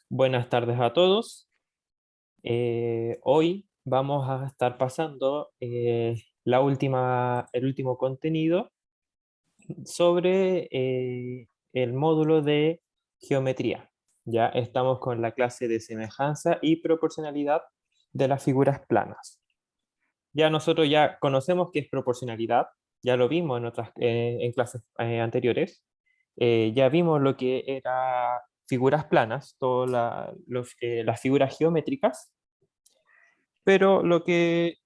Buenas tardes a todos. Hoy vamos a estar pasando el último contenido sobre el módulo de geometría. Ya estamos con la clase de semejanza y proporcionalidad de las figuras planas. Ya nosotros ya conocemos qué es proporcionalidad, ya lo vimos en clases anteriores. Ya vimos lo que era figuras planas, todas las figuras geométricas, pero lo que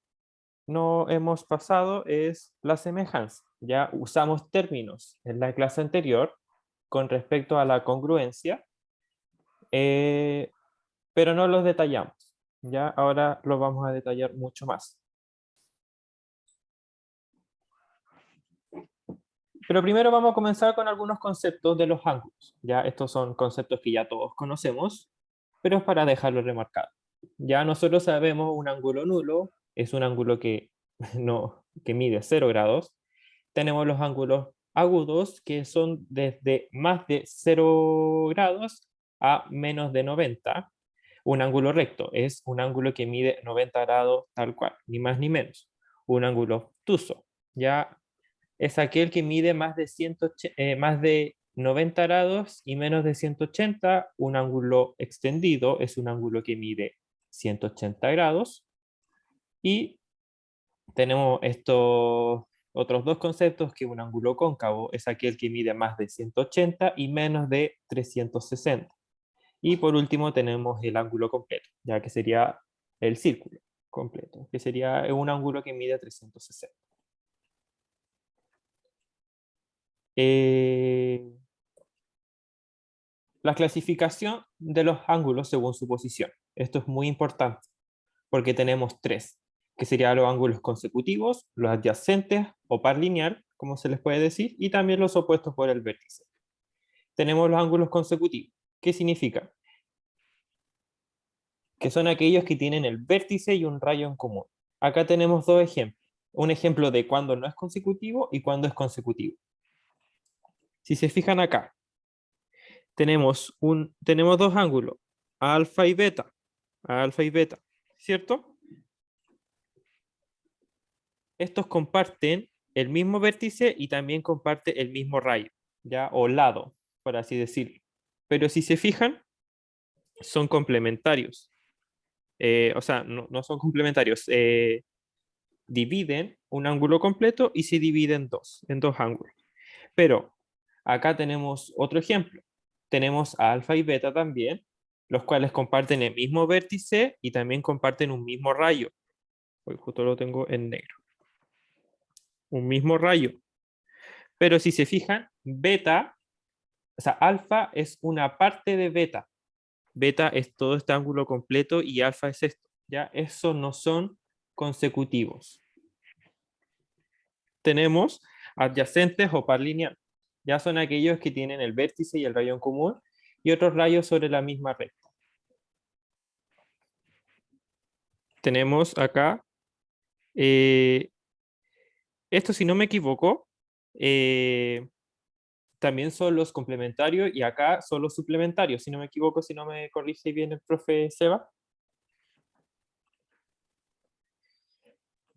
no hemos pasado es la semejanza. Ya usamos términos en la clase anterior con respecto a la congruencia, eh, pero no los detallamos. Ya ahora lo vamos a detallar mucho más. Pero primero vamos a comenzar con algunos conceptos de los ángulos. Ya estos son conceptos que ya todos conocemos, pero es para dejarlo remarcado. Ya nosotros sabemos un ángulo nulo es un ángulo que, no, que mide 0 grados. Tenemos los ángulos agudos que son desde más de 0 grados a menos de 90. Un ángulo recto es un ángulo que mide 90 grados tal cual, ni más ni menos. Un ángulo obtuso ya es aquel que mide más de 90 grados y menos de 180. Un ángulo extendido es un ángulo que mide 180 grados. Y tenemos estos otros dos conceptos, que un ángulo cóncavo es aquel que mide más de 180 y menos de 360. Y por último tenemos el ángulo completo, ya que sería el círculo completo, que sería un ángulo que mide 360. Eh, La clasificación de los ángulos según su posición. Esto es muy importante porque tenemos tres, que serían los ángulos consecutivos, los adyacentes o par lineal, como se les puede decir, y también los opuestos por el vértice. Tenemos los ángulos consecutivos. ¿Qué significa? Que son aquellos que tienen el vértice y un rayo en común. Acá tenemos dos ejemplos. Un ejemplo de cuando no es consecutivo y cuando es consecutivo. Si se fijan acá, tenemos dos ángulos, alfa y beta, ¿cierto? Estos comparten el mismo vértice y también comparte el mismo rayo, ¿ya? O lado, por así decirlo. Pero si se fijan, son complementarios. O sea, no son complementarios. Dividen un ángulo completo y se dividen en dos ángulos. Pero acá tenemos otro ejemplo. Tenemos a alfa y beta también, los cuales comparten el mismo vértice y también comparten un mismo rayo. Hoy justo lo tengo en negro. Un mismo rayo. Pero si se fijan, beta, o sea, alfa es una parte de beta. Beta es todo este ángulo completo y alfa es esto. ¿Ya? Esos no son consecutivos. Tenemos adyacentes o par lineal. Ya son aquellos que tienen el vértice y el rayo en común y otros rayos sobre la misma recta. Tenemos acá, eh, esto si no me equivoco, también son los complementarios y acá son los suplementarios, si no me equivoco, si no me corrige bien el profe Seba.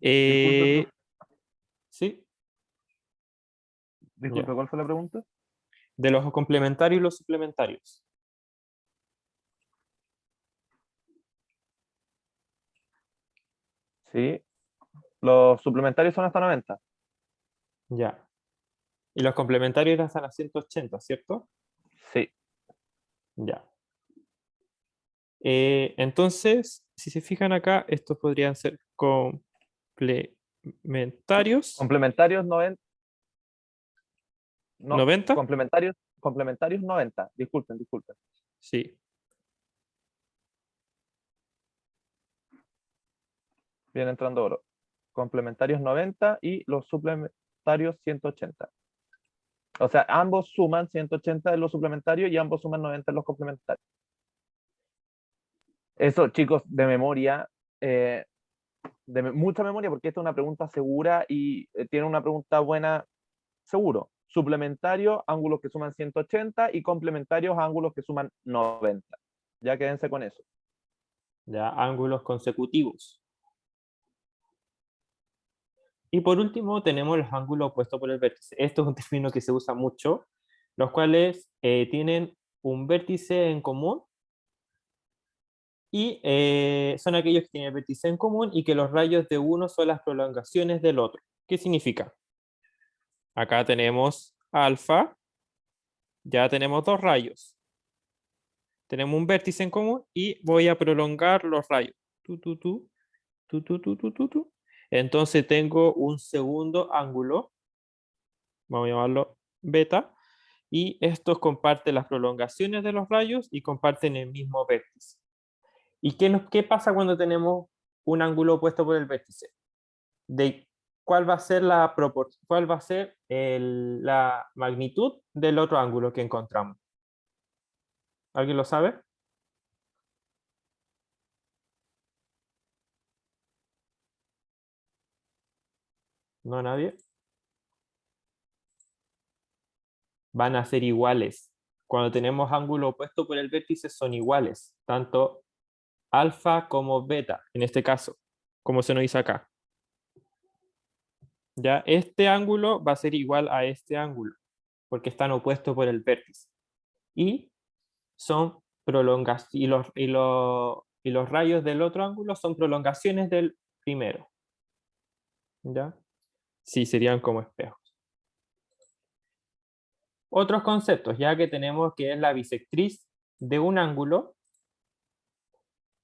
Disculpe, Eh, profe. sí, Disculpe, ya. ¿cuál fue la pregunta? De los complementarios y los suplementarios. Sí, los suplementarios son hasta 90. Ya. Y los complementarios hasta las 180, ¿cierto? Sí, Ya. Entonces, si se fijan acá, estos podrían ser complementarios. complementarios 90, no, 90. complementarios 90. Disculpen. Sí. Viene entrando oro. Complementarios 90 y los suplementarios 180. O sea, ambos suman 180 en los suplementarios y ambos suman 90 en los complementarios. Eso, chicos, de memoria, mucha memoria, porque esta es una pregunta segura y tiene una pregunta buena, seguro. Suplementarios, ángulos que suman 180 y complementarios, ángulos que suman 90. Ya quédense con eso. Ya, ángulos consecutivos. Y por último tenemos los ángulos opuestos por el vértice. Esto es un término que se usa mucho, los cuales tienen un vértice en común y son aquellos que tienen el vértice en común y que los rayos de uno son las prolongaciones del otro. ¿Qué significa? Acá tenemos alfa, ya tenemos dos rayos. Tenemos un vértice en común y voy a prolongar los rayos. Tu, tu, tu, tu, tu, tu, tu, tu, tu. Entonces tengo un segundo ángulo, vamos a llamarlo beta, y estos comparten las prolongaciones de los rayos y comparten el mismo vértice. ¿Y qué pasa cuando tenemos un ángulo opuesto por el vértice? De cuál va a ser cuál va a ser la magnitud del otro ángulo que encontramos. ¿Alguien lo sabe? ¿No, nadie? Van a ser iguales. Cuando tenemos ángulo opuesto por el vértice son iguales, tanto alfa como beta, en este caso, como se nos dice acá. Ya, este ángulo va a ser igual a este ángulo, porque están opuestos por el vértice. Y son y los rayos del otro ángulo son prolongaciones del primero. ¿Ya? Sí, serían como espejos. Otros conceptos, ya que tenemos que es la bisectriz de un ángulo,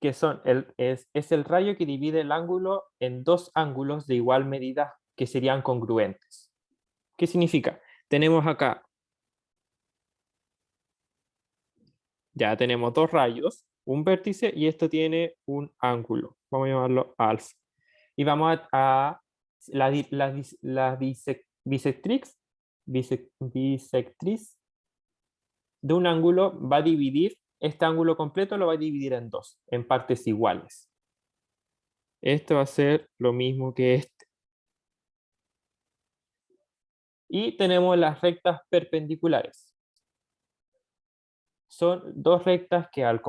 que es el rayo que divide el ángulo en dos ángulos de igual medida que serían congruentes. ¿Qué significa? Tenemos acá, ya tenemos dos rayos, un vértice y esto tiene un ángulo. Vamos a llamarlo alfa. Y vamos a la bisectriz de un ángulo va a dividir, este ángulo completo lo va a dividir en dos, en partes iguales. Esto va a ser lo mismo que este. Y tenemos las rectas perpendiculares. Son dos rectas que al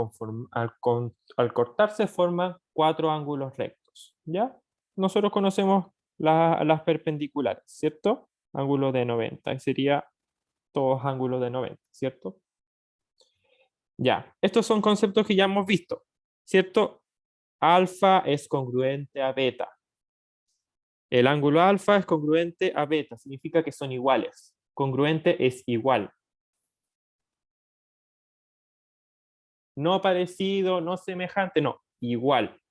cortarse forman cuatro ángulos rectos. ¿Ya? Nosotros conocemos las perpendiculares, ¿cierto? Ángulo de 90, sería todos ángulos de 90, ¿cierto? Ya, estos son conceptos que ya hemos visto, ¿cierto? Alfa es congruente a beta. El ángulo alfa es congruente a beta, significa que son iguales. Congruente es igual. No parecido, no semejante, no, igual.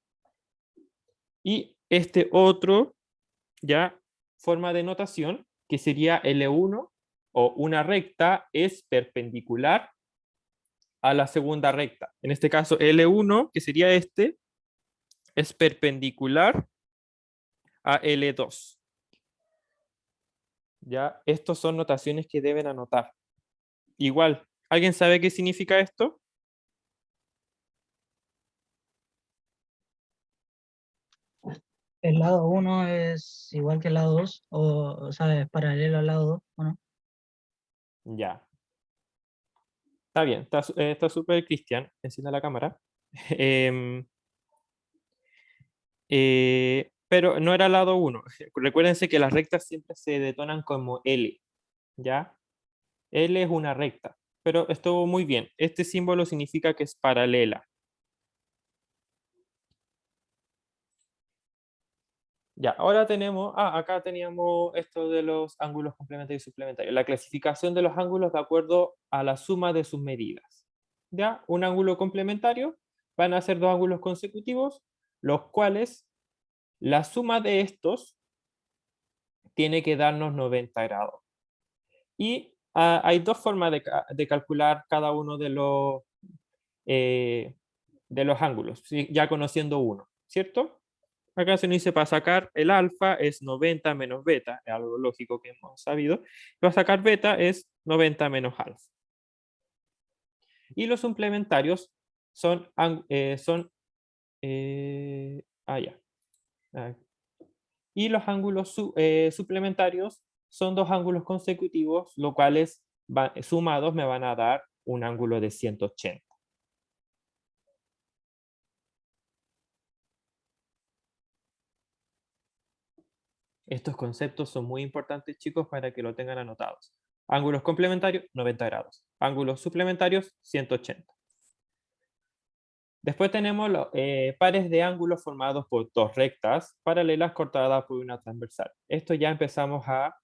Y este otro, ya, forma de notación, que sería L1, o una recta es perpendicular a la segunda recta. En este caso, L1, que sería este, es perpendicular a L2. Ya, estos son notaciones que deben anotar. Igual, ¿alguien sabe qué significa esto? El lado uno es igual que el lado 2, o sea, es paralelo al lado 2, ¿o no? Ya. Está bien, está súper Cristian, encienda la cámara. Em, pero no era lado 1. Recuérdense que las rectas siempre se detonan como L, ¿ya? L es una recta, pero estuvo muy bien. Este símbolo significa que es paralela. Ya, ahora tenemos, acá teníamos esto de los ángulos complementarios y suplementarios. La clasificación de los ángulos de acuerdo a la suma de sus medidas. Ya, un ángulo complementario van a ser dos ángulos consecutivos, los cuales la suma de estos tiene que darnos 90 grados. Y hay dos formas de calcular cada uno de los ángulos, ¿sí? Ya conociendo uno, ¿cierto? Acá se nos dice para sacar el alfa es 90 menos beta, es algo lógico que hemos sabido. Para sacar beta es 90 menos alfa. Y los suplementarios son, ya. Ah, y los ángulos suplementarios son dos ángulos consecutivos, los cuales sumados me van a dar un ángulo de 180. Estos conceptos son muy importantes, chicos, para que lo tengan anotados. Ángulos complementarios, 90 grados. Ángulos suplementarios, 180. Después tenemos los pares de ángulos formados por dos rectas paralelas cortadas por una transversal. Esto ya empezamos a...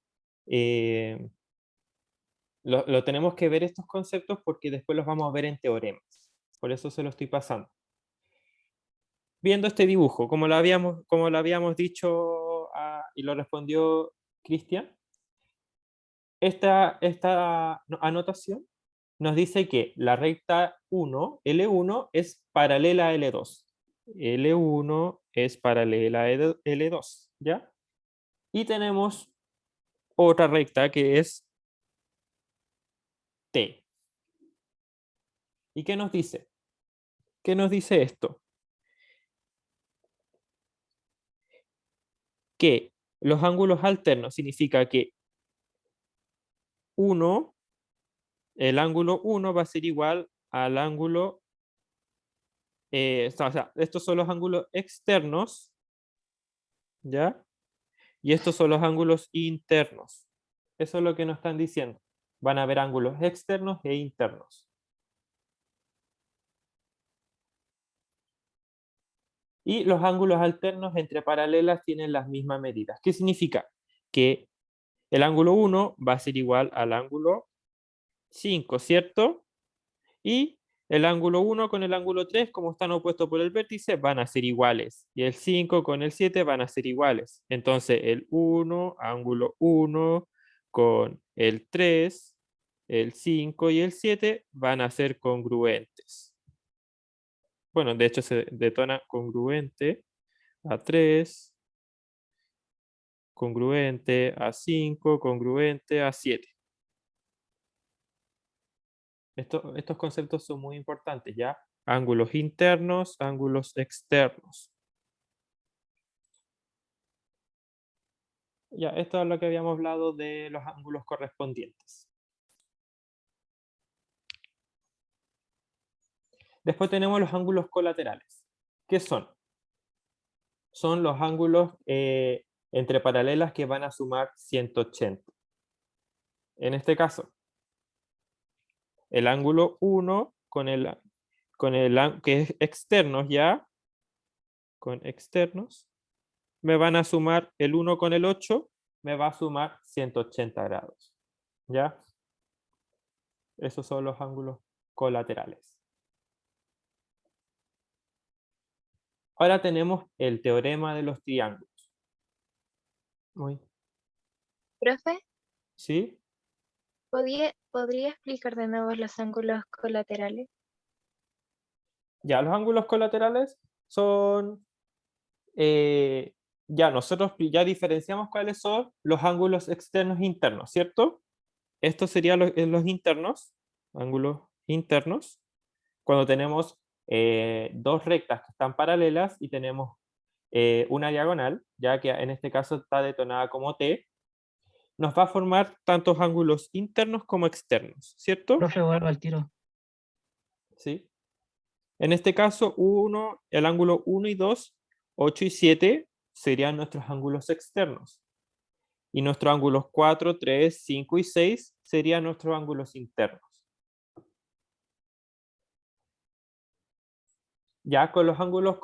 lo tenemos que ver estos conceptos porque después los vamos a ver en teoremas. Por eso se lo estoy pasando. Viendo este dibujo, como lo habíamos dicho y lo respondió Cristian, esta anotación nos dice que la recta 1, L1, es paralela a L2. L1 es paralela a L2, ¿ya? Y tenemos otra recta que es T. ¿Y qué nos dice? ¿Qué nos dice esto? Que los ángulos alternos significa que el ángulo 1 va a ser igual al ángulo, o sea, estos son los ángulos externos, ¿ya? Y estos son los ángulos internos. Eso es lo que nos están diciendo. Van a haber ángulos externos e internos. Y los ángulos alternos entre paralelas tienen las mismas medidas. ¿Qué significa? Que el ángulo 1 va a ser igual al ángulo 5, ¿cierto? Y el ángulo 1 con el ángulo 3, como están opuestos por el vértice, van a ser iguales. Y el 5 con el 7 van a ser iguales. Entonces el 1, ángulo 1, con el 3, el 5 y el 7 van a ser congruentes. Bueno, de hecho se detona congruente a 3, congruente a 5, congruente a 7. Estos conceptos son muy importantes, ¿ya? Ángulos internos, ángulos externos. Ya, esto es lo que habíamos hablado de los ángulos correspondientes. Después tenemos los ángulos colaterales. ¿Qué son? Son los ángulos entre paralelas que van a sumar 180. En este caso, el ángulo 1 con el que es externos ya, con externos, me van a sumar el 1 con el 8, me va a sumar 180 grados. ¿Ya? Esos son los ángulos colaterales. Ahora tenemos el teorema de los triángulos. Profe, ¿Sí? ¿podría explicar de nuevo los ángulos colaterales? Ya, los ángulos colaterales son... ya, nosotros ya diferenciamos cuáles son los ángulos externos e internos, ¿cierto? Estos serían los internos, ángulos internos, cuando tenemos dos rectas que están paralelas y tenemos una diagonal, ya que en este caso está detonada como T, nos va a formar tantos ángulos internos como externos, ¿cierto? Profe, vuelvo al tiro. ¿Sí? En este caso, el ángulo 1 y 2, 8 y 7 serían nuestros ángulos externos. Y nuestros ángulos 4, 3, 5 y 6 serían nuestros ángulos internos. Ya con los ángulos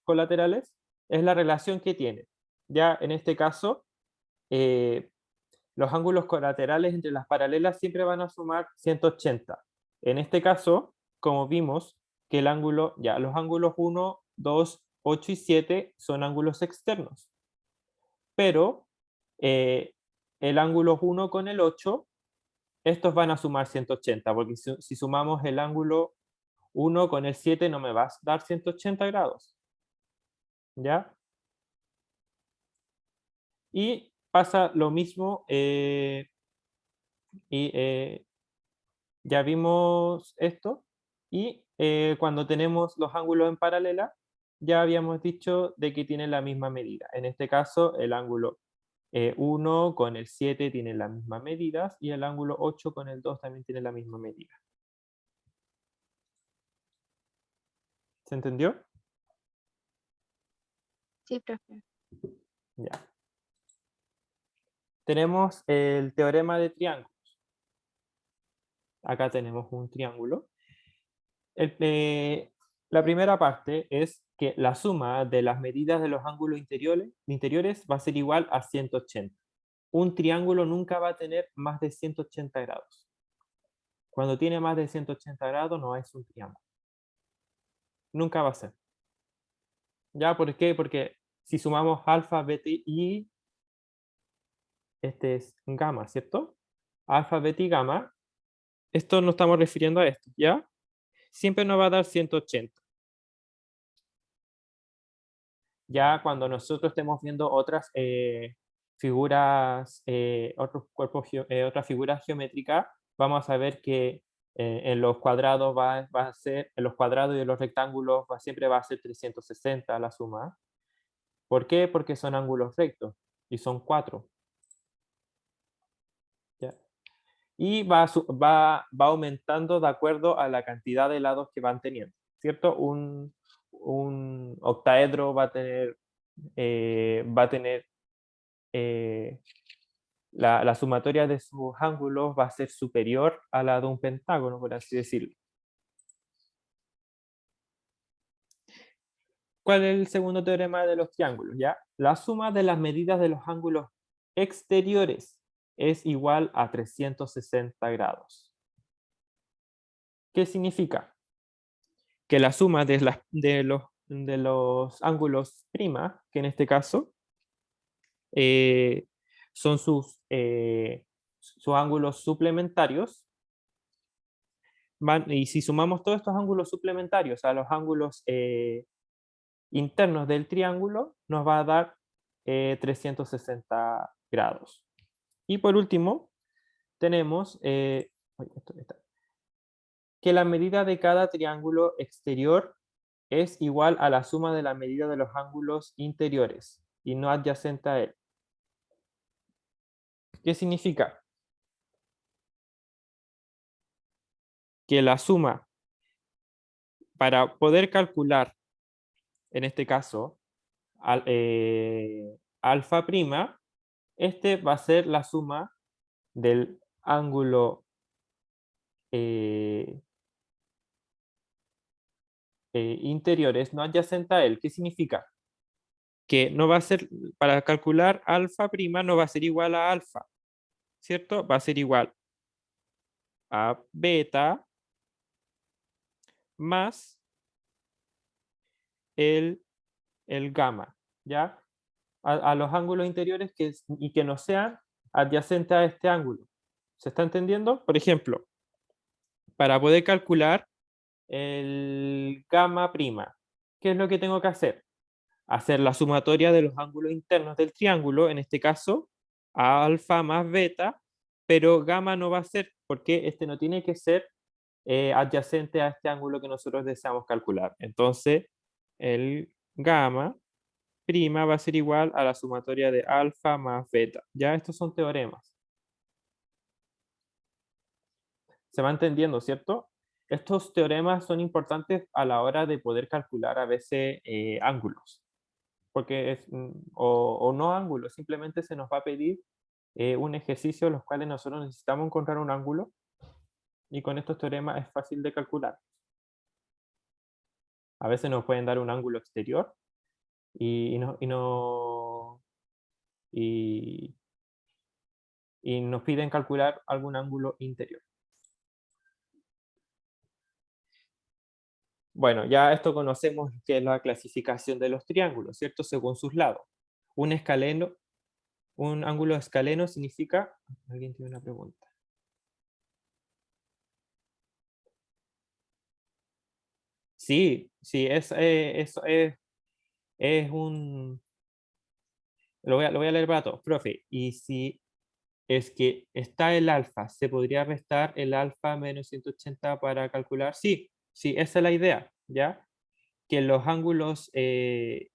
colaterales es la relación que tienen. Ya en este caso, los ángulos colaterales entre las paralelas siempre van a sumar 180. En este caso, como vimos, que los ángulos 1, 2, 8 y 7 son ángulos externos. Pero el ángulo 1 con el 8, estos van a sumar 180, porque si sumamos el ángulo 1 con el 7 no me va a dar 180 grados. ¿Ya? Y pasa lo mismo, ya vimos esto, y cuando tenemos los ángulos en paralela, ya habíamos dicho de que tienen la misma medida. En este caso, el ángulo 1 con el 7 tienen las mismas medidas, y el ángulo 8 con el 2 también tiene la misma medida. ¿Se entendió? Sí, profe. Ya. tenemos el teorema de triángulos. Acá tenemos un triángulo. La primera parte es que la suma de las medidas de los ángulos interiores va a ser igual a 180. Un triángulo nunca va a tener más de 180 grados. Cuando tiene más de 180 grados no es un triángulo. Nunca va a ser. ¿Ya? ¿Por qué? Porque si sumamos alfa, beta y este es gamma, ¿cierto? Alfa, beta y gamma. Esto nos estamos refiriendo a esto, ¿ya? Siempre nos va a dar 180. Ya cuando nosotros estemos viendo otras figuras, otros cuerpos, otras figuras geométricas, vamos a ver que en los cuadrados va a ser, en los cuadrados y en los rectángulos siempre va a ser 360 la suma. ¿Por qué? Porque son ángulos rectos y son 4. ¿Ya? Y va aumentando de acuerdo a la cantidad de lados que van teniendo, ¿cierto? Un octaedro va a tener la sumatoria de sus ángulos va a ser superior a la de un pentágono, por así decirlo. ¿Cuál es el segundo teorema de los triángulos? ¿Ya? La suma de las medidas de los ángulos exteriores es igual a 360 grados. ¿Qué significa? Que la suma de los ángulos prima, que en este caso son sus ángulos suplementarios, y si sumamos todos estos ángulos suplementarios a los ángulos internos del triángulo, nos va a dar 360 grados. Y por último, tenemos que la medida de cada triángulo exterior es igual a la suma de la medida de los ángulos interiores y no adyacente a él. ¿Qué significa? Que la suma, para poder calcular, en este caso, alfa prima, este va a ser la suma del ángulo interiores no adyacente a él. ¿Qué significa? Que no va a ser, para calcular alfa prima no va a ser igual a alfa, ¿cierto? Va a ser igual a beta más el gamma, ¿ya? A los ángulos interiores y que no sean adyacentes a este ángulo. ¿Se está entendiendo? Por ejemplo, para poder calcular el gamma prima, ¿qué es lo que tengo que hacer? Hacer la sumatoria de los ángulos internos del triángulo, en este caso, alfa más beta, pero gamma no va a ser, porque este no tiene que ser adyacente a este ángulo que nosotros deseamos calcular. Entonces, el gamma prima va a ser igual a la sumatoria de alfa más beta. Ya estos son teoremas. Se va entendiendo, ¿cierto? Estos teoremas son importantes a la hora de poder calcular a veces ángulos. Porque o no ángulos, simplemente se nos va a pedir un ejercicio en los cuales nosotros necesitamos encontrar un ángulo y con estos teoremas es fácil de calcular. A veces nos pueden dar un ángulo exterior y nos piden calcular algún ángulo interior. Bueno, ya esto conocemos que es la clasificación de los triángulos, ¿cierto? Según sus lados. Un ángulo escaleno significa... ¿Alguien tiene una pregunta? Sí, es un... Lo voy a leer para todos, profe. Y si es que está el alfa, ¿se podría restar el alfa menos 180 para calcular? Sí, esa es la idea, ¿ya? Que los ángulos, que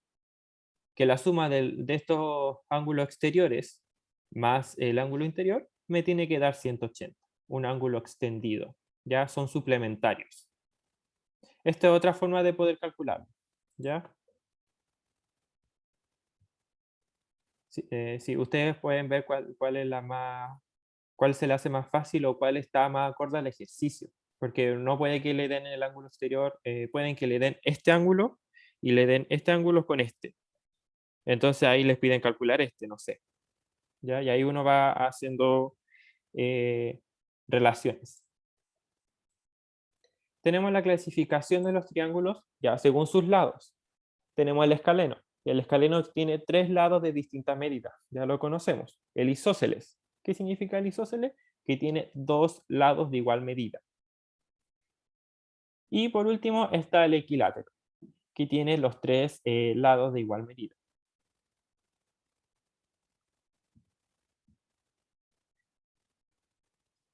la suma de estos ángulos exteriores más el ángulo interior me tiene que dar 180, un ángulo extendido, ¿ya? Son suplementarios. Esta es otra forma de poder calcularlo, ¿ya? Sí, ustedes pueden ver cuál es cuál se le hace más fácil o cuál está más acorde al ejercicio. Porque no puede que le den el ángulo exterior, pueden que le den este ángulo y le den este ángulo con este. Entonces ahí les piden calcular este, no sé. ¿Ya? Y ahí uno va haciendo relaciones. Tenemos la clasificación de los triángulos, ya según sus lados. Tenemos el escaleno. El escaleno tiene 3 lados de distintas medidas, ya lo conocemos. El isósceles. ¿Qué significa el isósceles? Que tiene 2 lados de igual medida. Y por último está el equilátero, que tiene los 3 lados de igual medida.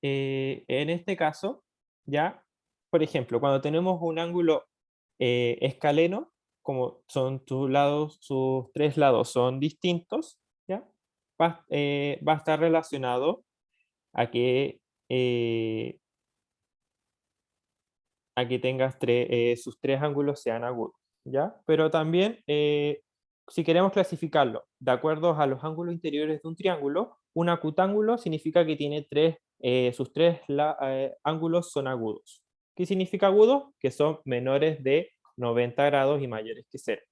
En este caso, ya, por ejemplo, cuando tenemos un ángulo escaleno, como son sus 3 lados son distintos, ¿ya? Va a estar relacionado a que, tengas sus 3 ángulos sean agudos, ¿ya? Pero también, si queremos clasificarlo de acuerdo a los ángulos interiores de un triángulo, un acutángulo significa que tiene sus 3 ángulos son agudos. ¿Qué significa agudo? Que son menores de 90 grados y mayores que 0.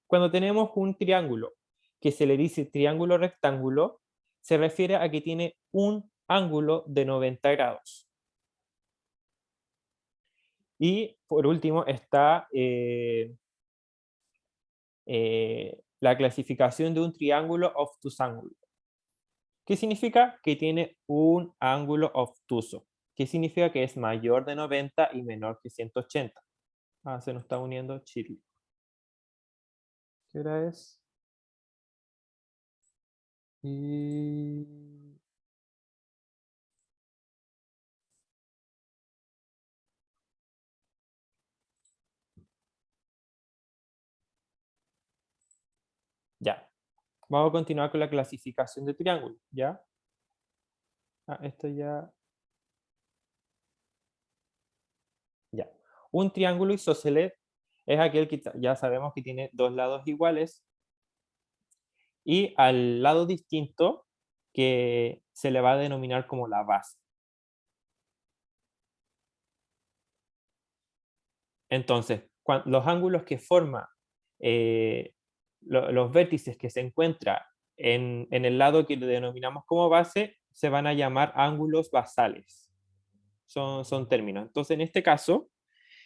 Cuando tenemos un triángulo que se le dice triángulo rectángulo, se refiere a que tiene un ángulo de 90 grados. Y por último está la clasificación de un triángulo obtusángolo. ¿Qué significa? Que tiene un ángulo obtuso. ¿Qué significa? Que es mayor de 90 y menor que 180. Se nos está uniendo Chile. ¿Qué hora es? Ya. Vamos a continuar con la clasificación de triángulos, ¿ya? Esto ya. Ya. Un triángulo isósceles es aquel que ya sabemos que tiene 2 lados iguales y al lado distinto que se le va a denominar como la base. Entonces, los ángulos que forman los vértices que se encuentran en el lado que le denominamos como base se van a llamar ángulos basales. Son términos. Entonces, en este caso,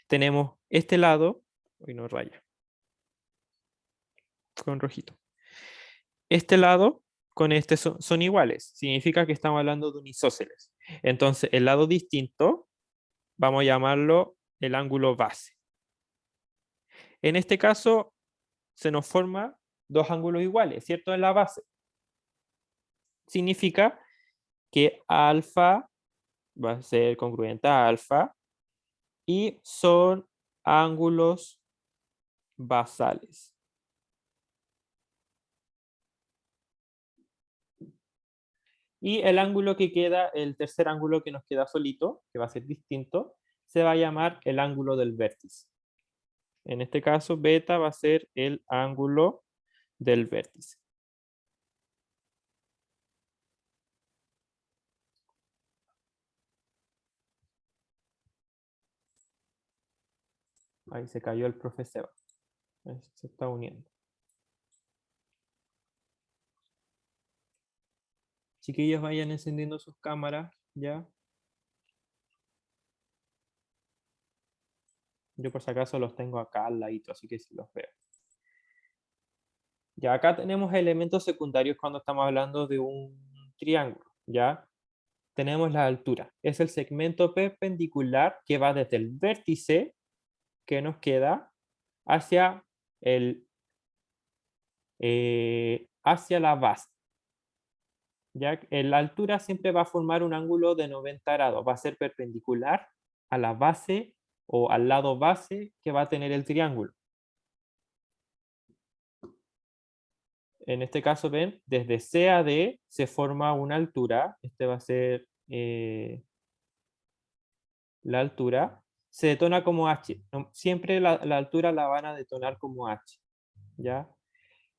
tenemos este lado, hoy no raya, con rojito. Este lado con este son iguales. Significa que estamos hablando de un isósceles. Entonces, el lado distinto, vamos a llamarlo el ángulo base. En este caso, se nos forma 2 ángulos iguales, ¿cierto? En la base. Significa que alfa va a ser congruente a alfa y son ángulos basales. Y el ángulo que queda, el tercer ángulo que nos queda solito, que va a ser distinto, se va a llamar el ángulo del vértice. En este caso, beta va a ser el ángulo del vértice. Ahí se cayó el profe Seba. Se está uniendo. Chiquillos, vayan encendiendo sus cámaras, ¿ya? Yo por si acaso los tengo acá al ladito, así que sí los veo. Ya acá tenemos elementos secundarios cuando estamos hablando de un triángulo, ¿ya? Tenemos la altura. Es el segmento perpendicular que va desde el vértice que nos queda hacia hacia la base. Ya la altura siempre va a formar un ángulo de 90 grados, va a ser perpendicular a la base o al lado base que va a tener el triángulo. En este caso, ven, desde C a D se forma una altura, este va a ser la altura, se detona como H. Siempre la altura la van a detonar como H, ¿ya?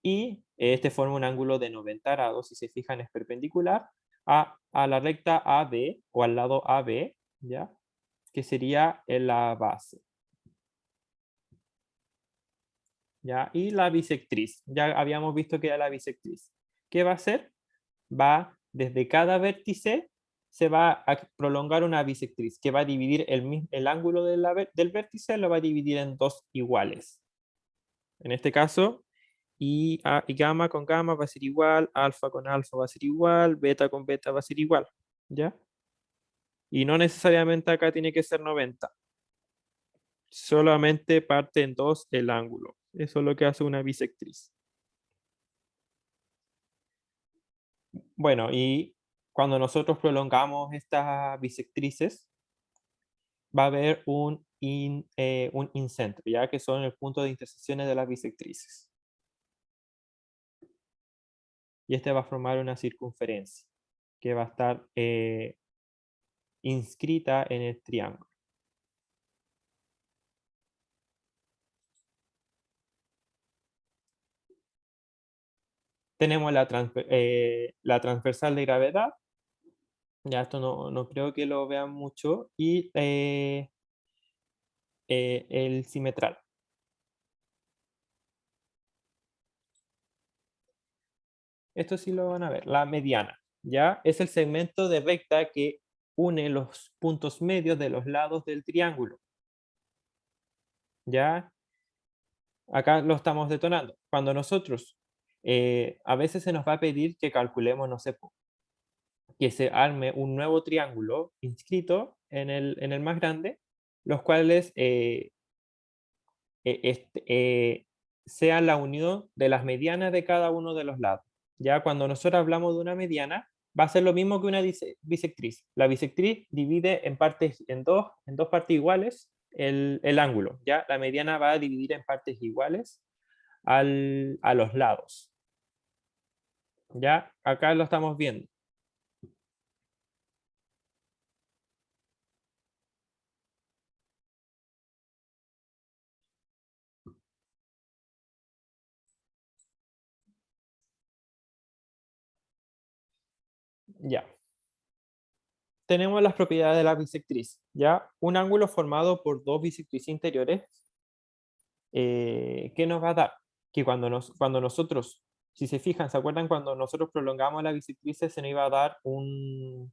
y este forma un ángulo de 90 grados, si se fijan es perpendicular a la recta AB o al lado AB, ¿ya? Que sería en la base. ¿Ya? Y la bisectriz, ya habíamos visto que era la bisectriz. ¿Qué va a hacer? Va desde cada vértice, se va a prolongar una bisectriz que va a dividir el ángulo del vértice, lo va a dividir en dos iguales. En este caso, y gamma con gamma va a ser igual, alfa con alfa va a ser igual, beta con beta va a ser igual, ¿ya? Y no necesariamente acá tiene que ser 90. Solamente parte en dos el ángulo. Eso es lo que hace una bisectriz. Bueno, y cuando nosotros prolongamos estas bisectrices, va a haber un incentro, ya que son el punto de intersecciones de las bisectrices. Y este va a formar una circunferencia que va a estar inscrita en el triángulo. Tenemos la transversal de gravedad. Ya esto no creo que lo vean mucho. Y el simetral. Esto sí lo van a ver. La mediana, ¿ya? Es el segmento de recta que une los puntos medios de los lados del triángulo. ¿Ya? Acá lo estamos detonando. Cuando nosotros, a veces se nos va a pedir que calculemos, no sé, que se arme un nuevo triángulo inscrito en el más grande, los cuales sean la unión de las medianas de cada uno de los lados. Ya cuando nosotros hablamos de una mediana, va a ser lo mismo que una bisectriz. La bisectriz divide en dos partes iguales el ángulo. Ya la mediana va a dividir en partes iguales a los lados. Ya acá lo estamos viendo. Ya. Tenemos las propiedades de la bisectriz. Ya un ángulo formado por dos bisectrices interiores, ¿qué nos va a dar? Que cuando nosotros, si se fijan, ¿se acuerdan cuando nosotros prolongamos la bisectriz se nos iba a dar un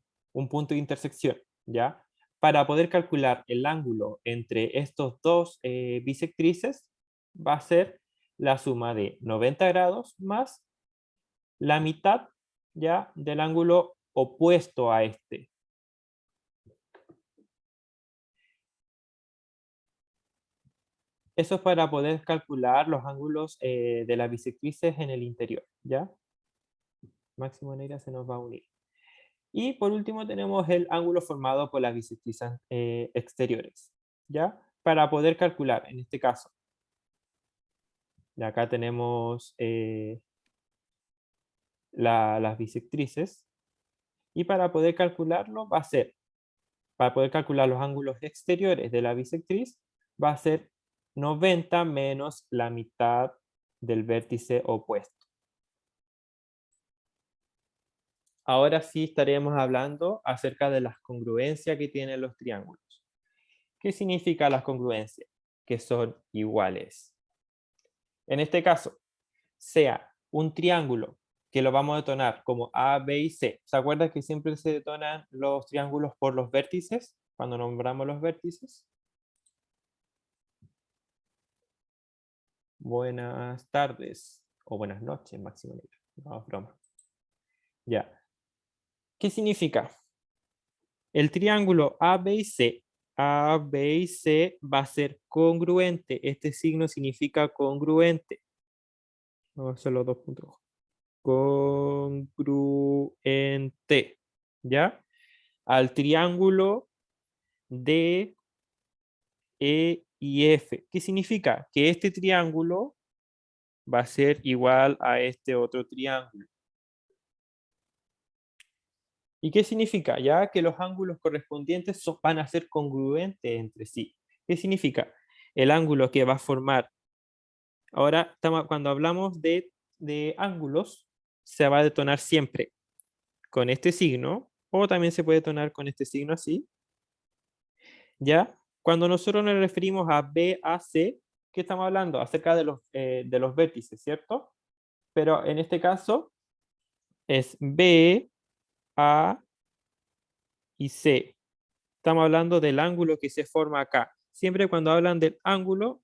punto de intersección? ¿Ya? Para poder calcular el ángulo entre estos dos bisectrices, va a ser la suma de 90 grados más la mitad, ¿ya?, del ángulo opuesto a este. Eso es para poder calcular los ángulos de las bisectrices en el interior, ¿ya? Máximo Negra se nos va a unir. Y por último tenemos el ángulo formado por las bisectrices exteriores, ¿ya? Para poder calcular, en este caso, y acá tenemos las bisectrices, y para poder calcularlo va a ser, para poder calcular los ángulos exteriores de la bisectriz, va a ser 90 menos la mitad del vértice opuesto. Ahora sí estaremos hablando acerca de las congruencias que tienen los triángulos. ¿Qué significa las congruencias? Que son iguales. En este caso, sea un triángulo que lo vamos a detonar como A, B y C. ¿Se acuerdan que siempre se detonan los triángulos por los vértices? Cuando nombramos los vértices. Buenas tardes o buenas noches, Máximo Negra. No, broma. Ya. ¿Qué significa? El triángulo A, B y C. A, B y C va a ser congruente. Este signo significa congruente. Vamos a hacer los dos puntos rojos. Congruente. ¿Ya? Al triángulo D, E y F. ¿Qué significa? Que este triángulo va a ser igual a este otro triángulo. ¿Y qué significa? Ya que los ángulos correspondientes van a ser congruentes entre sí. ¿Qué significa? El ángulo que va a formar. Ahora, cuando hablamos de de ángulos se va a detonar siempre con este signo, o también se puede detonar con este signo así. ¿Ya? Cuando nosotros nos referimos a BAC, ¿qué estamos hablando? Acerca de los vértices, ¿cierto? Pero en este caso es B, A y C. Estamos hablando del ángulo que se forma acá. Siempre cuando hablan del ángulo,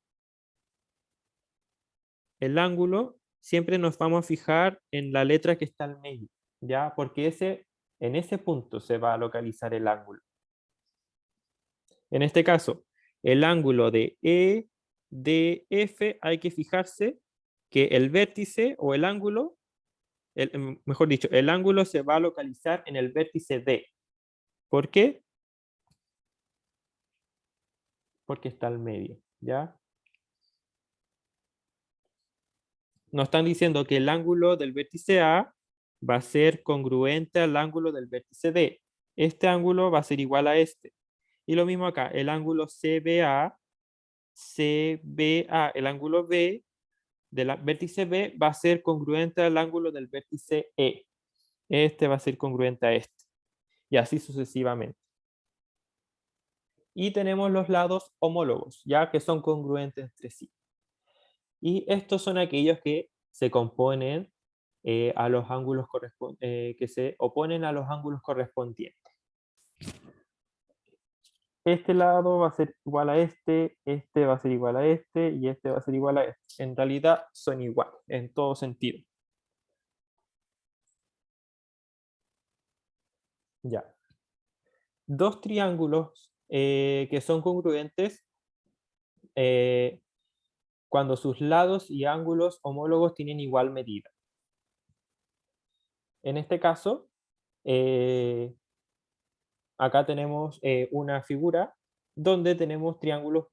el ángulo, siempre nos vamos a fijar en la letra que está al medio, ¿ya? Porque en ese punto se va a localizar el ángulo. En este caso, el ángulo de EDF hay que fijarse que el vértice o el ángulo, mejor dicho, el ángulo se va a localizar en el vértice D. ¿Por qué? Porque está al medio, ¿ya? Nos están diciendo que el ángulo del vértice A va a ser congruente al ángulo del vértice D. Este ángulo va a ser igual a este. Y lo mismo acá, el ángulo CBA, el ángulo B del vértice B va a ser congruente al ángulo del vértice E. Este va a ser congruente a este. Y así sucesivamente. Y tenemos los lados homólogos, ya que son congruentes entre sí. Y estos son aquellos que se componen a los ángulos que se oponen a los ángulos correspondientes. Este lado va a ser igual a este va a ser igual a este y este va a ser igual a este. En realidad son iguales en todo sentido. Ya. Dos triángulos que son congruentes cuando sus lados y ángulos homólogos tienen igual medida. En este caso, acá tenemos una figura donde tenemos triángulos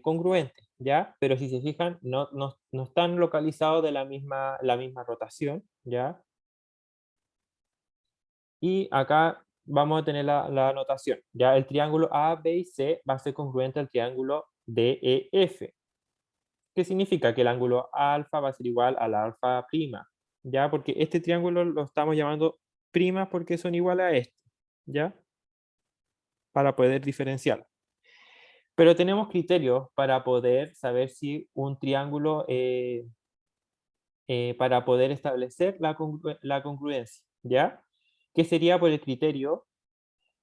congruentes, ¿ya? Pero si se fijan, no están localizados de la misma rotación, ¿ya? Y acá vamos a tener la notación, ¿ya? El triángulo A, B y C va a ser congruente al triángulo DEF. ¿Qué significa? Que el ángulo alfa va a ser igual al alfa prima, ¿ya? Porque este triángulo lo estamos llamando prima porque son iguales a este, ¿ya? Para poder diferenciarlo. Pero tenemos criterios para poder saber si un triángulo, para poder establecer la congruencia, ¿ya? Que sería por el criterio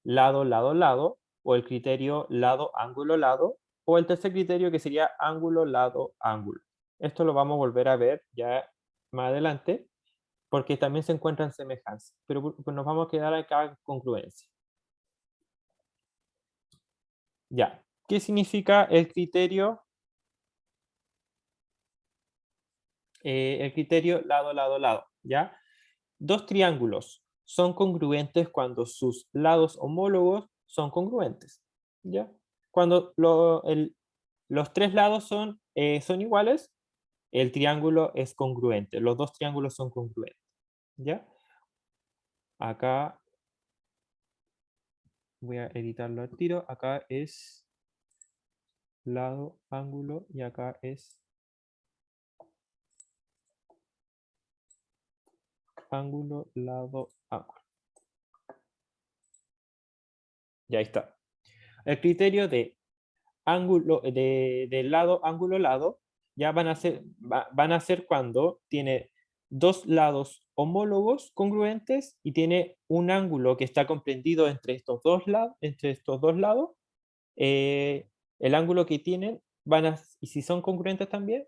lado, lado, lado, o el criterio lado, ángulo, lado, o el tercer criterio que sería ángulo, lado, ángulo. Esto lo vamos a volver a ver ya más adelante, porque también se encuentran semejanzas, pero nos vamos a quedar acá en congruencia. Ya, ¿qué significa el criterio? El criterio lado, lado, lado, ¿ya? Dos triángulos son congruentes cuando sus lados homólogos son congruentes, ¿ya? Cuando los tres lados son iguales, el triángulo es congruente, los dos triángulos son congruentes, ¿ya? Acá voy a editarlo al tiro, acá es lado, ángulo, y acá es ángulo, lado, ángulo. Ya está. El criterio de ángulo, de lado, ángulo, lado, ya van a ser cuando tiene dos lados homólogos congruentes y tiene un ángulo que está comprendido entre estos dos lados. El ángulo que tienen y si son congruentes también,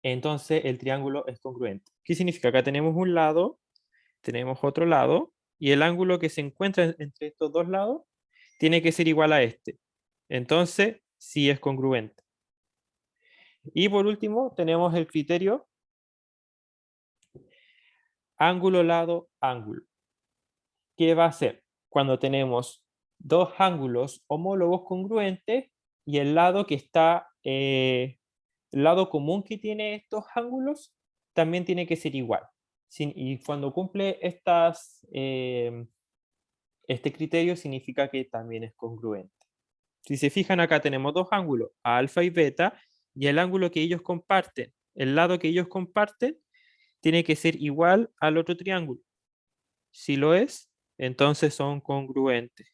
entonces el triángulo es congruente. ¿Qué significa? Acá tenemos un lado, tenemos otro lado, y el ángulo que se encuentra entre estos dos lados tiene que ser igual a este. Entonces, sí es congruente. Y por último, tenemos el criterio ángulo, lado, ángulo. ¿Qué va a ser? Cuando tenemos dos ángulos homólogos congruentes y el lado que está, el lado común que tiene estos ángulos también tiene que ser igual. Y cuando cumple este criterio significa que también es congruente. Si se fijan acá tenemos dos ángulos, alfa y beta, y el ángulo que ellos comparten, el lado que ellos comparten, tiene que ser igual al otro triángulo. Si lo es, entonces son congruentes.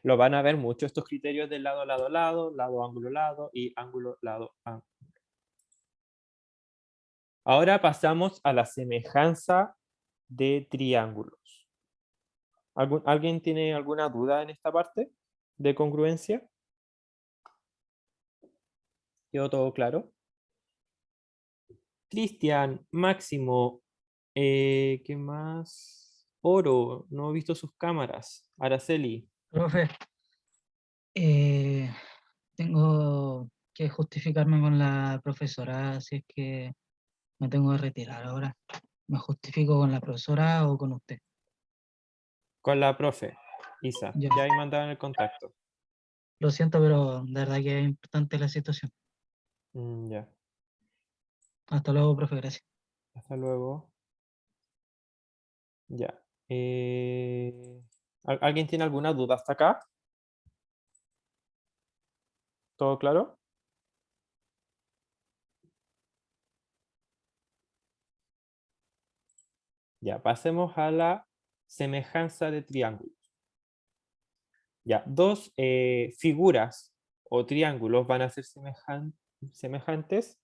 Lo van a ver mucho estos criterios de lado, lado, lado, ángulo, lado y ángulo, lado, ángulo. Ahora pasamos a la semejanza de triángulos. ¿Alguien tiene alguna duda en esta parte de congruencia? ¿Quedó todo claro? Cristian, Máximo, ¿qué más? Oro, no he visto sus cámaras. Araceli, Profe, tengo que justificarme con la profesora, así es que me tengo que retirar ahora. ¿Me justifico con la profesora o con usted? con la profe, Isa, Ya. ya ahí mandaron el contacto. Lo siento, pero de verdad que es importante la situación. Ya, Hasta luego, profe, gracias. hasta luego. Ya. ¿Alguien tiene alguna duda hasta acá? ¿Todo claro? Ya, pasemos a la semejanza de triángulos. Ya, dos figuras o triángulos van a ser semejantes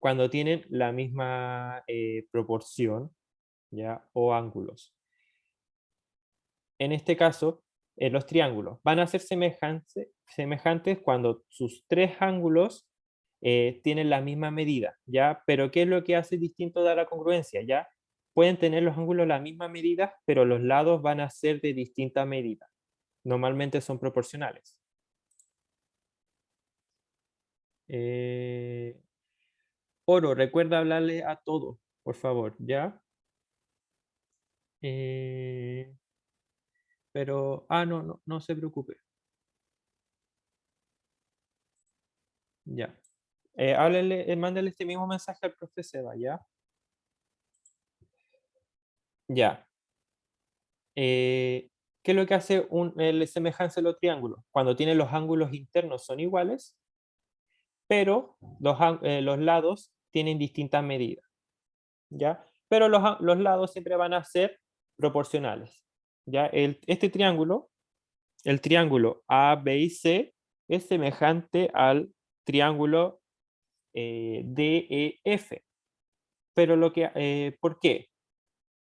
cuando tienen la misma proporción, ¿ya? O ángulos. En este caso, los triángulos van a ser semejantes cuando sus tres ángulos tienen la misma medida, ¿ya? Pero ¿qué es lo que hace distinto de la congruencia? ¿Ya? Pueden tener los ángulos la misma medida, pero los lados van a ser de distinta medida. Normalmente son proporcionales. Eh, Oro, recuerda hablarle a todos, por favor, ¿ya? Eh, pero, no se preocupe. Ya. Mándale este mismo mensaje al profe Seba, ¿ya? Ya. ¿Qué es lo que hace la semejanza de los triángulos? Cuando tienen los ángulos internos son iguales, pero los lados tienen distintas medidas, ¿ya? Pero los lados siempre van a ser proporcionales, ¿ya? Este triángulo, el triángulo A, B y C, es semejante al triángulo DEF. Pero ¿por qué?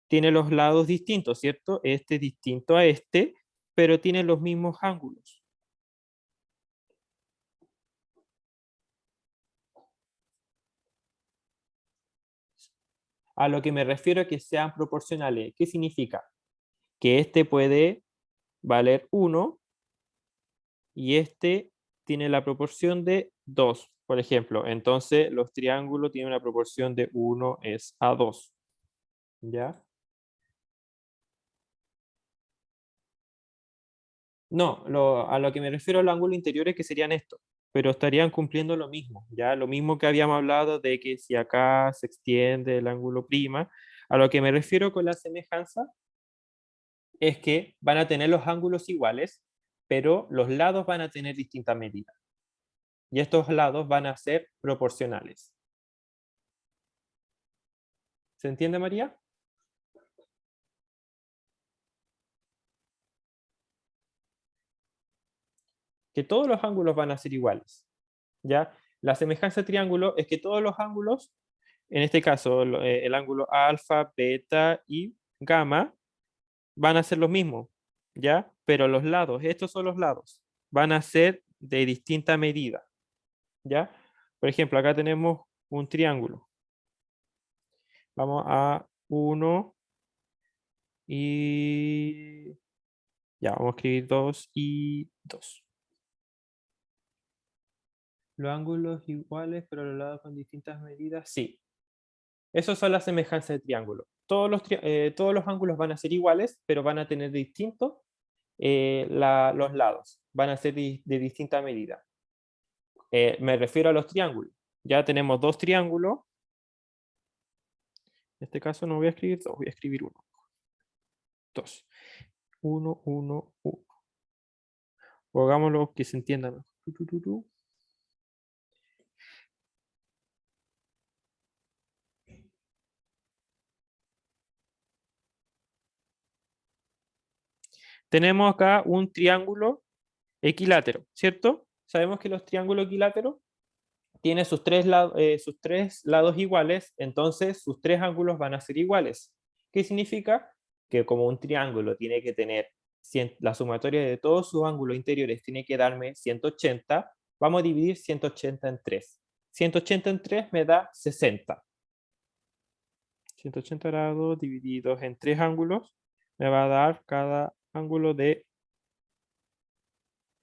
Tiene los lados distintos, ¿cierto? Este es distinto a este, pero tiene los mismos ángulos. A lo que me refiero a que sean proporcionales. ¿Qué significa? Que este puede valer 1 y este tiene la proporción de 2, por ejemplo. Entonces, los triángulos tienen una proporción de 1 es a 2. ¿Ya? No, a lo que me refiero al ángulo interior es que serían estos, pero estarían cumpliendo lo mismo, ¿ya? Lo mismo que habíamos hablado de que si acá se extiende el ángulo prima, a lo que me refiero con la semejanza es que van a tener los ángulos iguales, pero los lados van a tener distintas medidas. Y estos lados van a ser proporcionales. ¿Se entiende, María? Que todos los ángulos van a ser iguales, ¿ya? La semejanza de triángulo es que todos los ángulos, en este caso el ángulo alfa, beta y gamma, van a ser los mismos, ¿ya? Pero los lados, estos son los lados, van a ser de distinta medida, ¿ya? Por ejemplo, acá tenemos un triángulo. Vamos a 1 y... Ya, vamos a escribir 2 y 2. Los ángulos iguales, pero los lados con distintas medidas, sí. Esas son las semejanzas de triángulo. Todos los ángulos van a ser iguales, pero van a tener distintos los lados. Van a ser de distinta medida. Me refiero a los triángulos. Ya tenemos dos triángulos. En este caso no voy a escribir dos, voy a escribir uno. Dos. Uno, uno, uno. O hagámoslo que se entienda mejor. tenemos acá un triángulo equilátero, ¿cierto? Sabemos que los triángulos equiláteros tienen sus tres lados iguales, entonces sus tres ángulos van a ser iguales. ¿Qué significa? Que como un triángulo tiene que tener la sumatoria de todos sus ángulos interiores tiene que darme 180, vamos a dividir 180 en 3. 180 en 3 me da 60. 180 grados divididos en 3 ángulos me va a dar cada ángulo de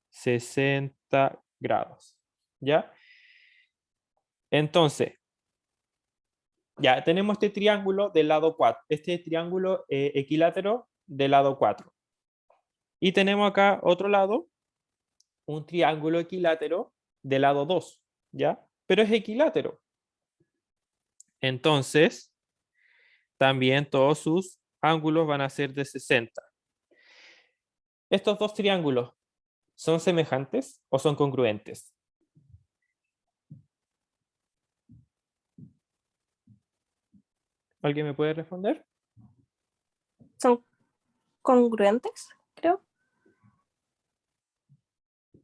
60 grados. ¿Ya? Entonces, ya tenemos este triángulo del lado 4, este triángulo equilátero del lado 4. Y tenemos acá otro lado, un triángulo equilátero del lado 2, ¿ya? Pero es equilátero. Entonces, también todos sus ángulos van a ser de 60. ¿Estos dos triángulos son semejantes o son congruentes? ¿Alguien me puede responder? ¿Son congruentes, creo?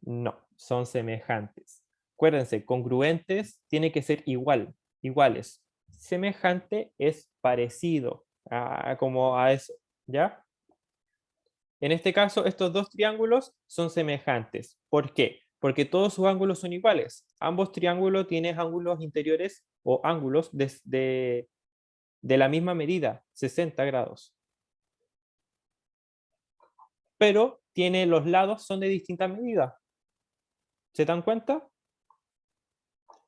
No, son semejantes. Acuérdense, congruentes tiene que ser iguales. Semejante es parecido como a eso, ¿ya? En este caso, estos dos triángulos son semejantes. ¿Por qué? Porque todos sus ángulos son iguales. Ambos triángulos tienen ángulos interiores o ángulos de la misma medida, 60 grados. Pero los lados son de distinta medida. ¿Se dan cuenta?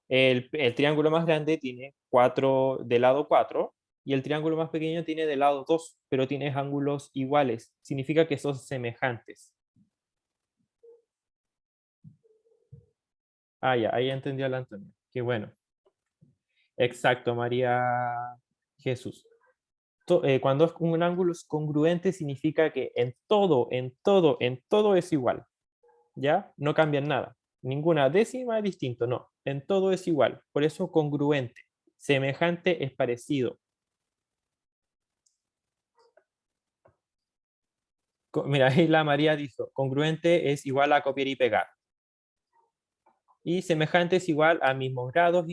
El triángulo más grande tiene 4 de lado 4 y el triángulo más pequeño tiene de lado 2, pero tiene ángulos iguales. Significa que son semejantes. Ya, ahí entendió la Antonia. Qué bueno. Exacto, María Jesús. Cuando un ángulo es congruente significa que en todo es igual. ¿Ya? No cambian nada. Ninguna décima es distinto, no. En todo es igual. Por eso congruente. Semejante es parecido. Mira, ahí la María dijo, congruente es igual a copiar y pegar. Y semejante es igual a mismos grados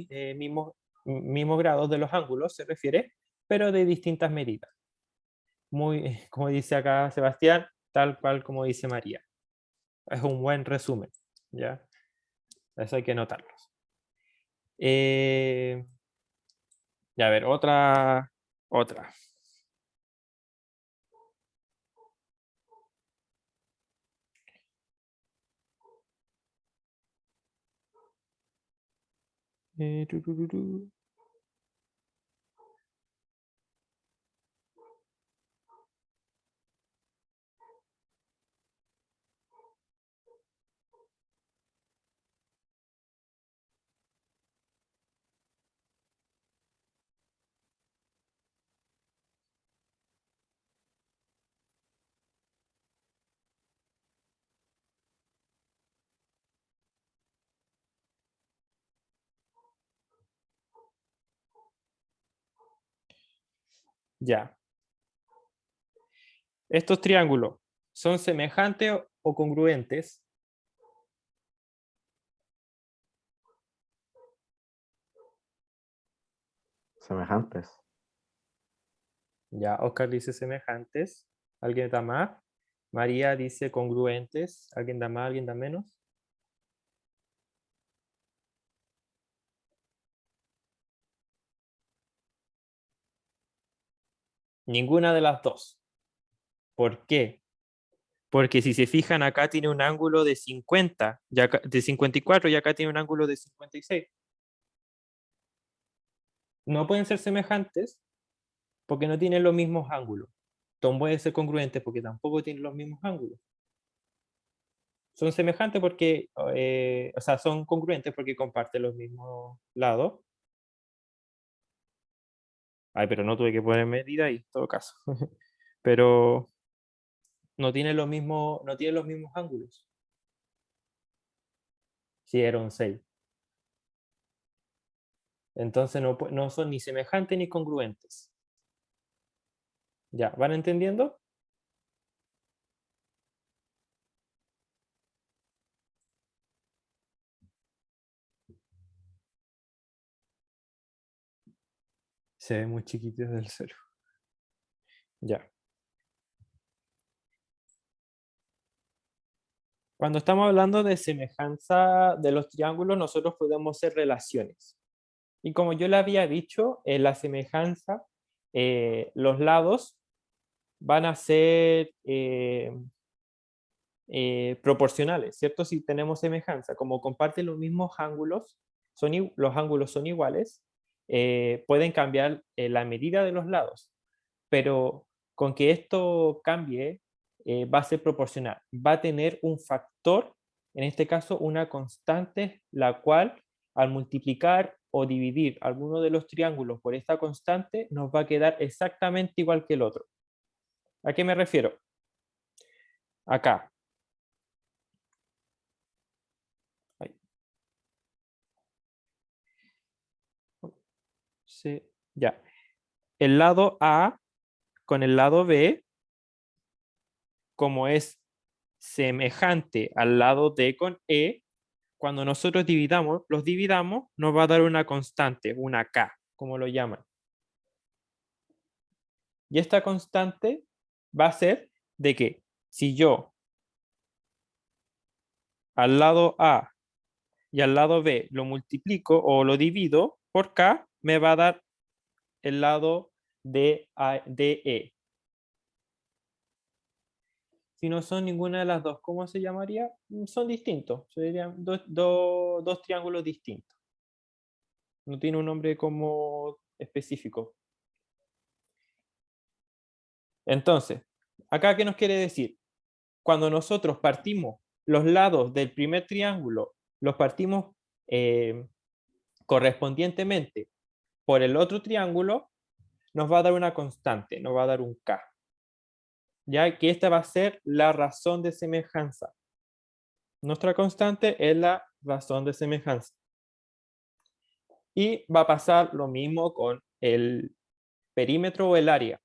de los ángulos, se refiere, pero de distintas medidas. Muy, como dice acá Sebastián, tal cual como dice María. Es un buen resumen, ¿ya? Eso hay que notarlo. Ya, a ver, otra. Tururú. Ya. Estos triángulos son semejantes o congruentes. Semejantes. Ya, Oscar dice semejantes. ¿Alguien da más? María dice congruentes. ¿Alguien da más? ¿Alguien da menos? Ninguna de las dos. ¿Por qué? Porque si se fijan, acá tiene un ángulo de 50, de 54 y acá tiene un ángulo de 56. No pueden ser semejantes porque no tienen los mismos ángulos. No pueden ser congruentes porque tampoco tienen los mismos ángulos. Son semejantes porque, o sea, son congruentes porque comparten los mismos lados. Ay, pero no tuve que poner medida ahí, en todo caso. Pero no tienen los mismos ángulos. Sí, era un 6. Entonces no son ni semejantes ni congruentes. ¿Ya? ¿Van entendiendo? Se ve muy chiquito desde el cero. Ya. Cuando estamos hablando de semejanza de los triángulos, nosotros podemos hacer relaciones. Y como yo le había dicho, en la semejanza, los lados van a ser proporcionales, ¿cierto? Si tenemos semejanza, como comparten los mismos ángulos, los ángulos son iguales, pueden cambiar la medida de los lados, pero con que esto cambie, va a ser proporcional. Va a tener un factor, en este caso una constante, la cual al multiplicar o dividir alguno de los triángulos por esta constante, nos va a quedar exactamente igual que el otro. ¿A qué me refiero? Acá. Ahí. Sí, ya. El lado A con el lado B, como es semejante al lado D con E, cuando nosotros los dividamos, nos va a dar una constante, una K, como lo llaman. Y esta constante va a ser de que si yo al lado A y al lado B lo multiplico o lo divido por K, me va a dar el lado de E. Si no son ninguna de las dos, ¿cómo se llamaría? Son distintos, serían dos triángulos distintos. No tiene un nombre como específico. Entonces, ¿acá qué nos quiere decir? Cuando nosotros partimos los lados del primer triángulo, los partimos correspondientemente por el otro triángulo, nos va a dar una constante, nos va a dar un K. Ya que esta va a ser la razón de semejanza. Nuestra constante es la razón de semejanza. Y va a pasar lo mismo con el perímetro o el área.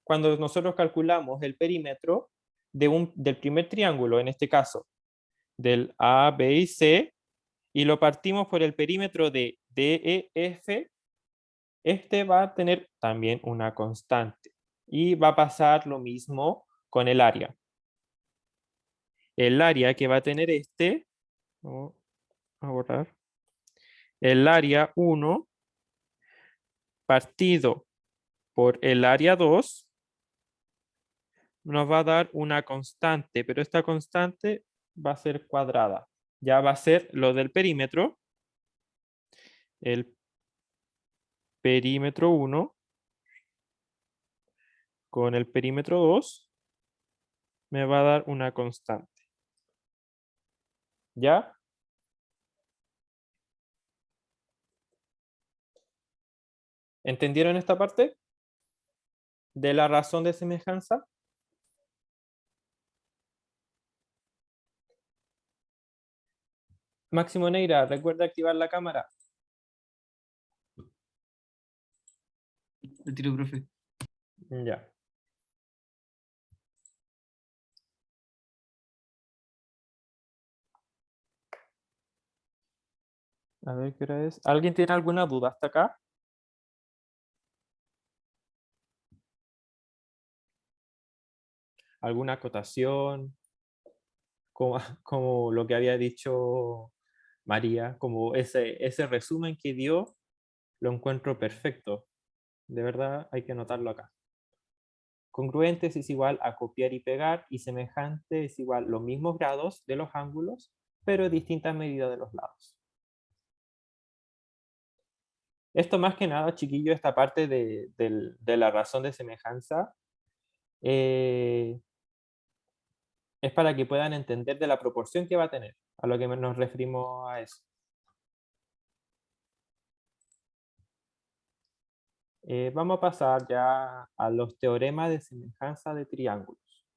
Cuando nosotros calculamos el perímetro del primer triángulo, en este caso, del A, B y C, y lo partimos por el perímetro de D, E, F, este va a tener también una constante. Y va a pasar lo mismo con el área. El área que va a tener vamos a borrar, el área 1 partido por el área 2 nos va a dar una constante, pero esta constante va a ser cuadrada. Ya va a ser lo del perímetro. El perímetro 1 con el perímetro 2 me va a dar una constante. ¿Ya? ¿Entendieron esta parte? De la razón de semejanza. Máximo Neira, recuerda activar la cámara. El tiro, profe. Ya. A ver qué hora es. ¿Alguien tiene alguna duda hasta acá? ¿Alguna acotación? Como lo que había dicho María, como ese resumen que dio, lo encuentro perfecto. De verdad, hay que anotarlo acá. Congruentes es igual a copiar y pegar, y semejante es igual los mismos grados de los ángulos, pero distintas medidas de los lados. Esto más que nada, chiquillo, esta parte de la razón de semejanza, es para que puedan entender de la proporción que va a tener, a lo que nos referimos a eso. Vamos a pasar ya a los teoremas de semejanza de triángulos.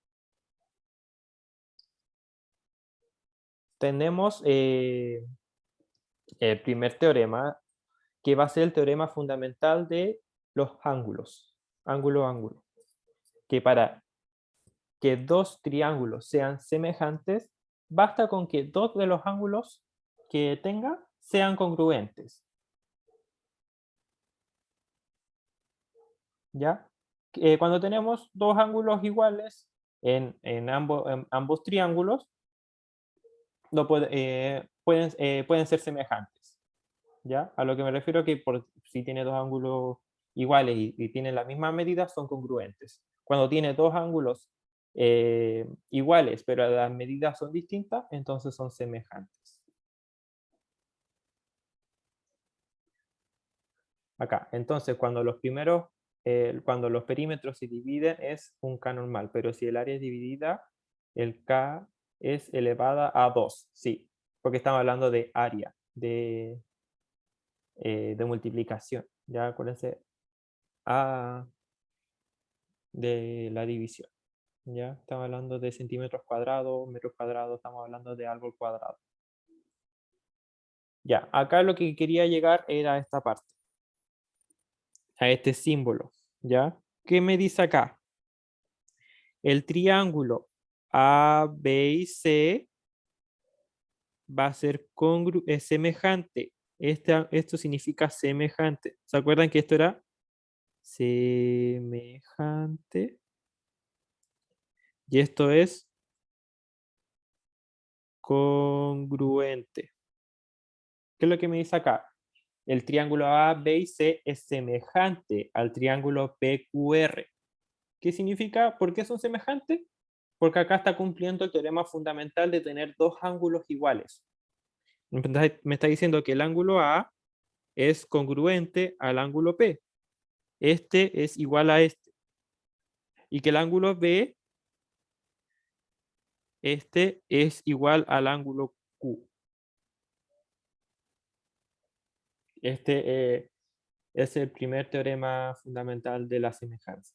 Tenemos el primer teorema, que va a ser el teorema fundamental de los ángulos, ángulo a ángulo, que para que dos triángulos sean semejantes, basta con que dos de los ángulos que tenga sean congruentes. ¿ya? Cuando tenemos dos ángulos iguales en ambos triángulos, pueden ser semejantes, ¿ya? A lo que me refiero que si tiene dos ángulos iguales y tienen la misma medida, son congruentes. Cuando tiene dos ángulos iguales, pero las medidas son distintas, entonces son semejantes. Acá, entonces cuando los perímetros se dividen es un K normal, pero si el área es dividida, el K es elevada a 2, sí, porque estamos hablando de área, de multiplicación, ya acuérdense, A de la división, ya estamos hablando de centímetros cuadrados, metros cuadrados, estamos hablando de algo cuadrado. Ya, acá lo que quería llegar era a esta parte, a este símbolo, ¿ya? ¿Qué me dice acá? El triángulo A, B y C va a ser semejante. Esto significa semejante. ¿Se acuerdan que esto era semejante? Y esto es congruente. ¿Qué es lo que me dice acá? El triángulo A, B y C es semejante al triángulo PQR. ¿Qué significa? ¿Por qué son semejantes? Porque acá está cumpliendo el teorema fundamental de tener dos ángulos iguales. Me está diciendo que el ángulo A es congruente al ángulo P. Este es igual a este. Y que el ángulo B, este es igual al ángulo Q. Este es el primer teorema fundamental de la semejanza.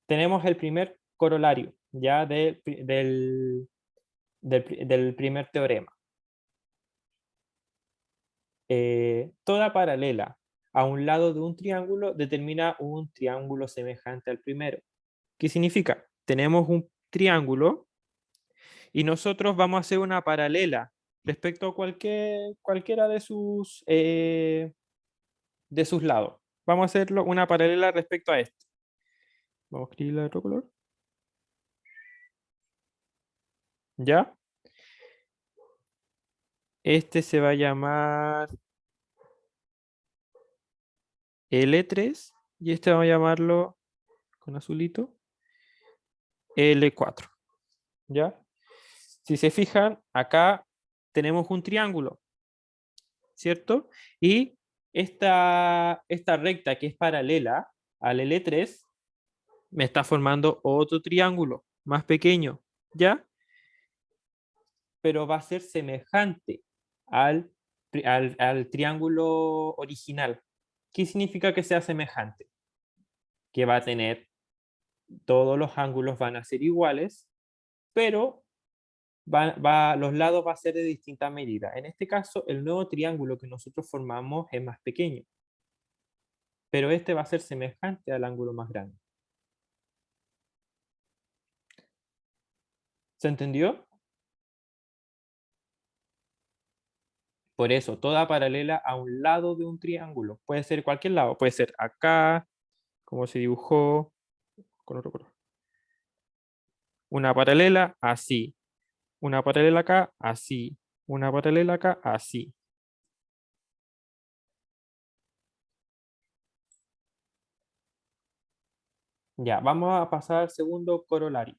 Tenemos el primer corolario ya del primer teorema. Toda paralela a un lado de un triángulo determina un triángulo semejante al primero. ¿Qué significa? Tenemos un triángulo y nosotros vamos a hacer una paralela respecto a cualquiera de sus lados. Vamos a hacerlo una paralela respecto a este. Vamos a escribirla de otro color. ¿Ya? Este se va a llamar L3 y este vamos a llamarlo con azulito L4. ¿Ya? Si se fijan, acá tenemos un triángulo, ¿cierto? Y esta recta que es paralela al L3 me está formando otro triángulo más pequeño, ¿ya? Pero va a ser semejante al triángulo original. ¿Qué significa que sea semejante? Que va a tener, todos los ángulos van a ser iguales, pero los lados va a ser de distinta medida. En este caso, el nuevo triángulo que nosotros formamos es más pequeño, pero este va a ser semejante al ángulo más grande. ¿Se entendió? Por eso, toda paralela a un lado de un triángulo. Puede ser cualquier lado. Puede ser acá, como se dibujó, con otro color. Una paralela, así. Una paralela acá, así. Una paralela acá, así. Ya, vamos a pasar al segundo corolario.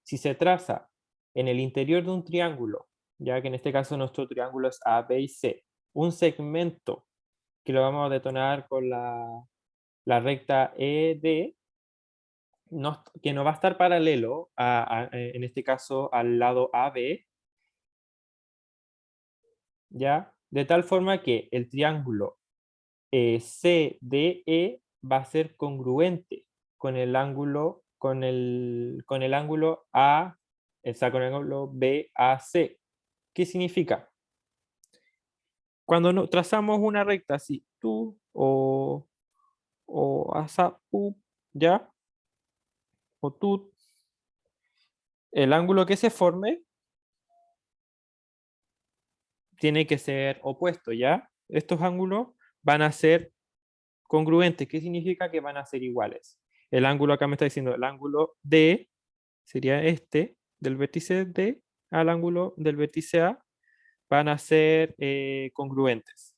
Si se traza en el interior de un triángulo, ya que en este caso nuestro triángulo es A, B y C, un segmento que lo vamos a detonar con la recta ED, que no va a estar paralelo, en este caso, al lado AB, ¿ya? De tal forma que el triángulo CDE va a ser congruente con el ángulo, con el ángulo A, o sea, con el ángulo BAC. ¿Qué significa? Cuando trazamos una recta así, tú o asa, ¿ya? O tú, el ángulo que se forme tiene que ser opuesto, ¿ya? Estos ángulos van a ser congruentes. ¿Qué significa que van a ser iguales? El ángulo acá me está diciendo, el ángulo D sería este, del vértice D al ángulo del vértice A, van a ser congruentes.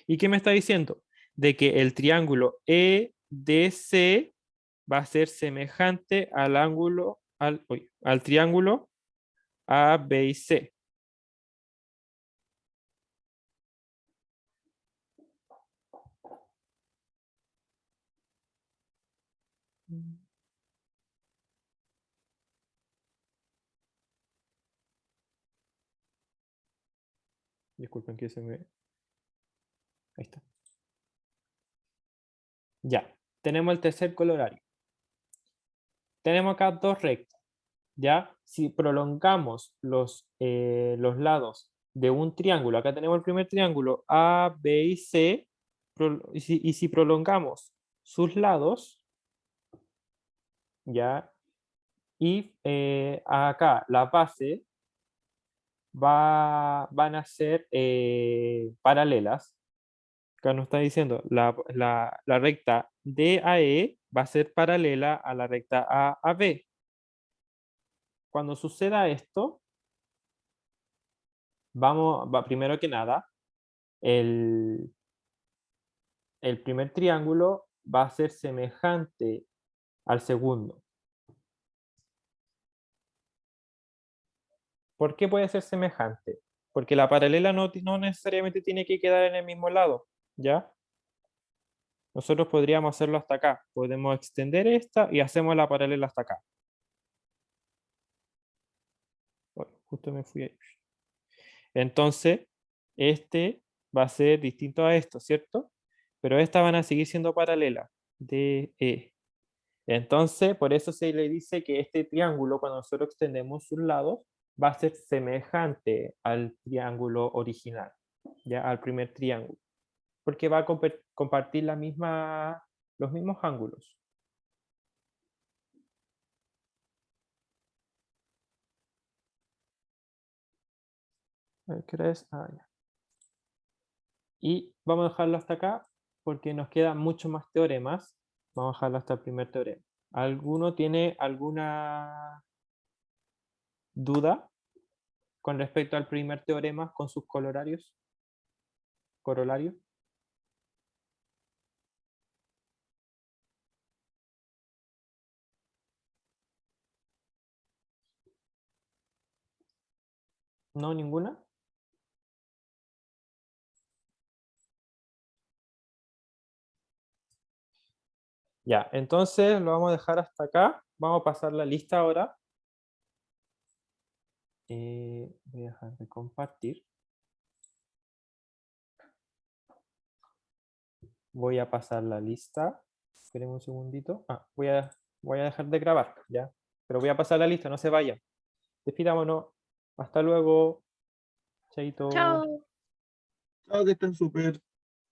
¿Y qué me está diciendo? De que el triángulo EDC va a ser semejante al ángulo, al triángulo ABC. Disculpen que se me... Ahí está. Ya, tenemos el tercer colorario. Tenemos acá dos rectas. ¿Ya? Si prolongamos los lados de un triángulo, acá tenemos el primer triángulo A, B y C, y si prolongamos sus lados, ¿ya? Y acá la base van a ser paralelas. Acá nos está diciendo la recta DAE va a ser paralela a la recta AAB. Cuando suceda esto, primero que nada, el primer triángulo va a ser semejante al segundo. ¿Por qué puede ser semejante? Porque la paralela no necesariamente tiene que quedar en el mismo lado, ¿ya? Nosotros podríamos hacerlo hasta acá. Podemos extender esta y hacemos la paralela hasta acá. Bueno, justo me fui ahí. Entonces, este va a ser distinto a esto, ¿cierto? Pero estas van a seguir siendo paralelas. DE. Entonces, por eso se le dice que este triángulo, cuando nosotros extendemos sus lados, va a ser semejante al triángulo original, ya al primer triángulo, porque va a compartir los mismos ángulos. A ver, ¿qué hora es? Ah, ya. Y vamos a dejarlo hasta acá porque nos quedan muchos más teoremas. Vamos a dejarlo hasta el primer teorema. ¿Alguno tiene alguna duda con respecto al primer teorema con sus corolarios? ¿No? ¿Ninguna? Ya, entonces lo vamos a dejar hasta acá. Vamos a pasar la lista ahora. Voy a dejar de compartir. Voy a pasar la lista. Esperen un segundito. Voy a dejar de grabar, ¿ya? Pero voy a pasar la lista, no se vayan. Despidámonos. Hasta luego. Chaito. Chao. Chao, que estén súper.